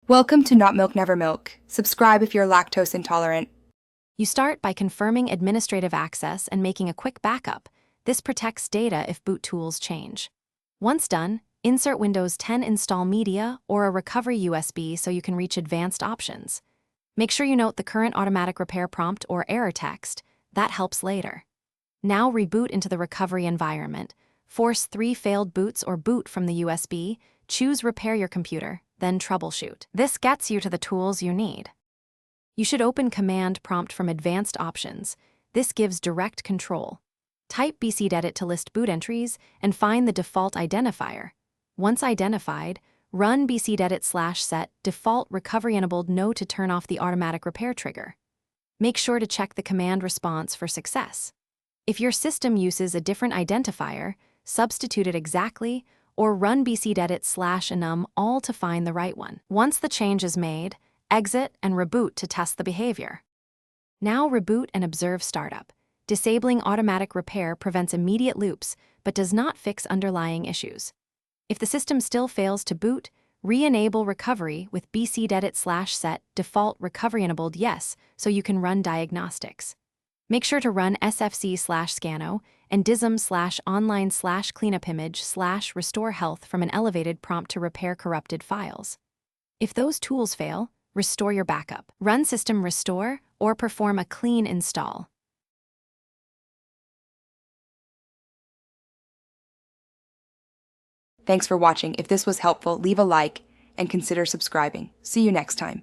Welcome to Not Milk Never Milk. Subscribe if you're lactose intolerant. You start by confirming administrative access and making a quick backup. This protects data if boot tools change. Once done, insert Windows 10 Install Media or a recovery USB so you can reach advanced options. Make sure you note the current automatic repair prompt or error text. That helps later. Now reboot into the recovery environment. Force 3 failed boots or boot from the USB. Choose Repair Your Computer, then Troubleshoot. This gets you to the tools you need. You should open Command Prompt from Advanced Options. This gives direct control. Type bcdedit to list boot entries and find the default identifier. Once identified, run bcdedit/set default recovery enabled no to turn off the automatic repair trigger. Make sure to check the command response for success. If your system uses a different identifier, substitute it exactly or run bcdedit/enum all to find the right one. Once the change is made, exit and reboot to test the behavior. Now reboot and observe startup. Disabling automatic repair prevents immediate loops but does not fix underlying issues. If the system still fails to boot, re-enable recovery with bcdedit/set default recovery enabled yes so you can run diagnostics. Make sure to run sfc/scano and dism/online/cleanupimage/restore health from an elevated prompt to repair corrupted files. If those tools fail, restore your backup. Run system restore or perform a clean install. Thanks for watching. If this was helpful, leave a like and consider subscribing. See you next time.